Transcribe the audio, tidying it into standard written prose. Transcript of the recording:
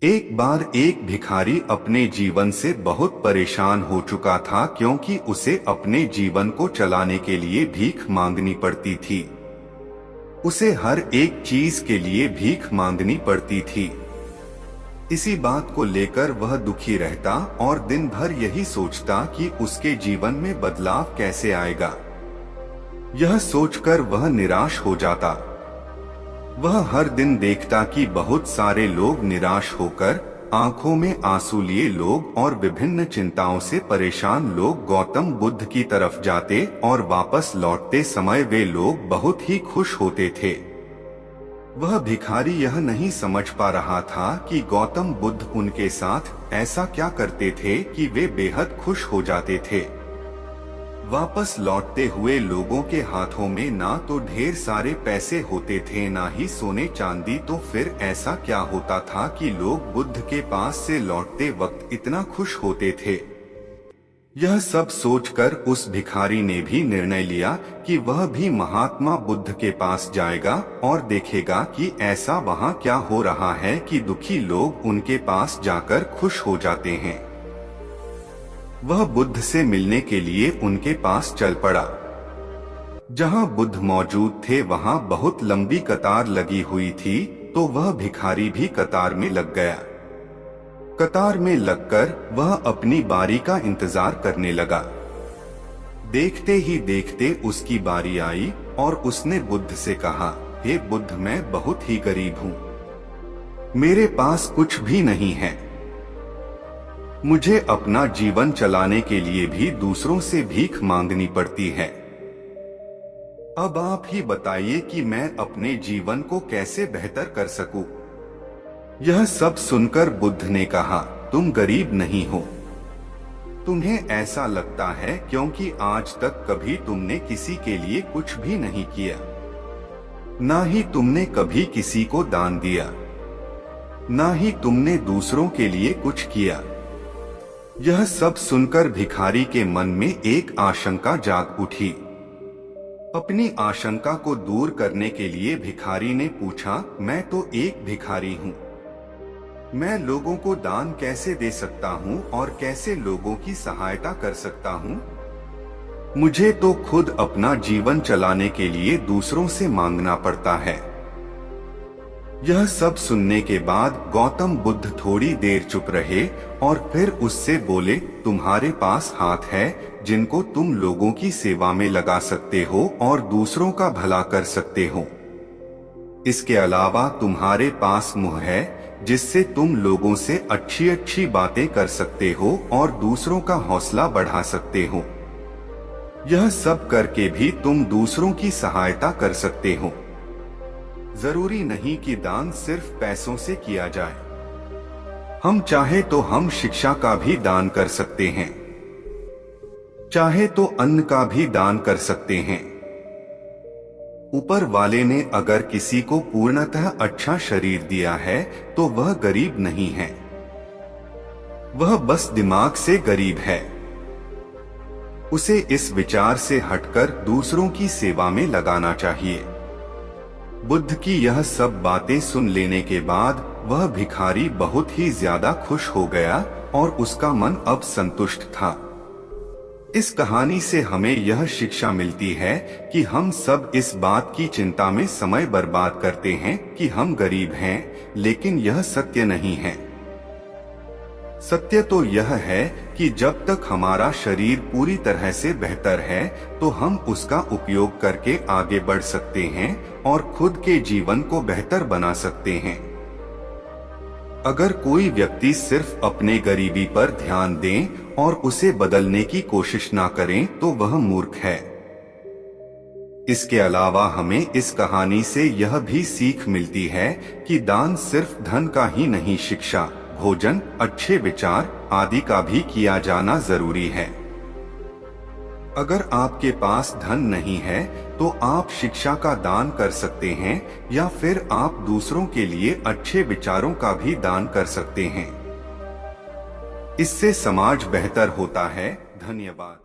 एक बार एक भिखारी अपने जीवन से बहुत परेशान हो चुका था, क्योंकि उसे अपने जीवन को चलाने के लिए भीख मांगनी पड़ती थी। उसे हर एक चीज के लिए भीख मांगनी पड़ती थी। इसी बात को लेकर वह दुखी रहता और दिन भर यही सोचता कि उसके जीवन में बदलाव कैसे आएगा। यह सोचकर वह निराश हो जाता। वह हर दिन देखता कि बहुत सारे लोग निराश होकर, आंखों में आंसू लिए लोग और विभिन्न चिंताओं से परेशान लोग गौतम बुद्ध की तरफ जाते और वापस लौटते समय वे लोग बहुत ही खुश होते थे। वह भिखारी यह नहीं समझ पा रहा था कि गौतम बुद्ध उनके साथ ऐसा क्या करते थे कि वे बेहद खुश हो जाते थे। वापस लौटते हुए लोगों के हाथों में ना तो ढेर सारे पैसे होते थे, ना ही सोने चांदी, तो फिर ऐसा क्या होता था कि लोग बुद्ध के पास से लौटते वक्त इतना खुश होते थे। यह सब सोचकर उस भिखारी ने भी निर्णय लिया कि वह भी महात्मा बुद्ध के पास जाएगा और देखेगा कि ऐसा वहाँ क्या हो रहा है कि दुखी लोग उनके पास जाकर खुश हो जाते हैं। वह बुद्ध से मिलने के लिए उनके पास चल पड़ा। जहाँ बुद्ध मौजूद थे वहाँ बहुत लंबी कतार लगी हुई थी, तो वह भिखारी भी कतार में लग गया। कतार में लगकर वह अपनी बारी का इंतजार करने लगा। देखते ही देखते उसकी बारी आई और उसने बुद्ध से कहा, हे बुद्ध, मैं बहुत ही गरीब हूँ, मेरे पास कुछ भी नहीं है। मुझे अपना जीवन चलाने के लिए भी दूसरों से भीख मांगनी पड़ती है। अब आप ही बताइए कि मैं अपने जीवन को कैसे बेहतर कर सकूं। यह सब सुनकर बुद्ध ने कहा, तुम गरीब नहीं हो। तुम्हें ऐसा लगता है क्योंकि आज तक कभी तुमने किसी के लिए कुछ भी नहीं किया, ना ही तुमने कभी किसी को दान दिया, ना ही तुमने दूसरों के लिए कुछ किया। यह सब सुनकर भिखारी के मन में एक आशंका जाग उठी। अपनी आशंका को दूर करने के लिए भिखारी ने पूछा, मैं तो एक भिखारी हूँ, मैं लोगों को दान कैसे दे सकता हूँ और कैसे लोगों की सहायता कर सकता हूँ? मुझे तो खुद अपना जीवन चलाने के लिए दूसरों से मांगना पड़ता है। यह सब सुनने के बाद गौतम बुद्ध थोड़ी देर चुप रहे और फिर उससे बोले, तुम्हारे पास हाथ है जिनको तुम लोगों की सेवा में लगा सकते हो और दूसरों का भला कर सकते हो। इसके अलावा तुम्हारे पास मुंह है जिससे तुम लोगों से अच्छी अच्छी बातें कर सकते हो और दूसरों का हौसला बढ़ा सकते हो। यह सब करके भी तुम दूसरों की सहायता कर सकते हो। जरूरी नहीं कि दान सिर्फ पैसों से किया जाए। हम चाहे तो हम शिक्षा का भी दान कर सकते हैं, चाहे तो अन्न का भी दान कर सकते हैं। ऊपर वाले ने अगर किसी को पूर्णतः अच्छा शरीर दिया है तो वह गरीब नहीं है, वह बस दिमाग से गरीब है। उसे इस विचार से हटकर दूसरों की सेवा में लगाना चाहिए। बुद्ध की यह सब बातें सुन लेने के बाद वह भिखारी बहुत ही ज्यादा खुश हो गया और उसका मन अब संतुष्ट था। इस कहानी से हमें यह शिक्षा मिलती है कि हम सब इस बात की चिंता में समय बर्बाद करते हैं कि हम गरीब हैं, लेकिन यह सत्य नहीं है। सत्य तो यह है कि जब तक हमारा शरीर पूरी तरह से बेहतर है तो हम उसका उपयोग करके आगे बढ़ सकते हैं और खुद के जीवन को बेहतर बना सकते हैं। अगर कोई व्यक्ति सिर्फ अपने गरीबी पर ध्यान दें और उसे बदलने की कोशिश ना करें तो वह मूर्ख है। इसके अलावा हमें इस कहानी से यह भी सीख मिलती है कि दान सिर्फ धन का ही नहीं, शिक्षा, भोजन, अच्छे विचार आदि का भी किया जाना जरूरी है। अगर आपके पास धन नहीं है तो आप शिक्षा का दान कर सकते हैं या फिर आप दूसरों के लिए अच्छे विचारों का भी दान कर सकते हैं। इससे समाज बेहतर होता है। धन्यवाद।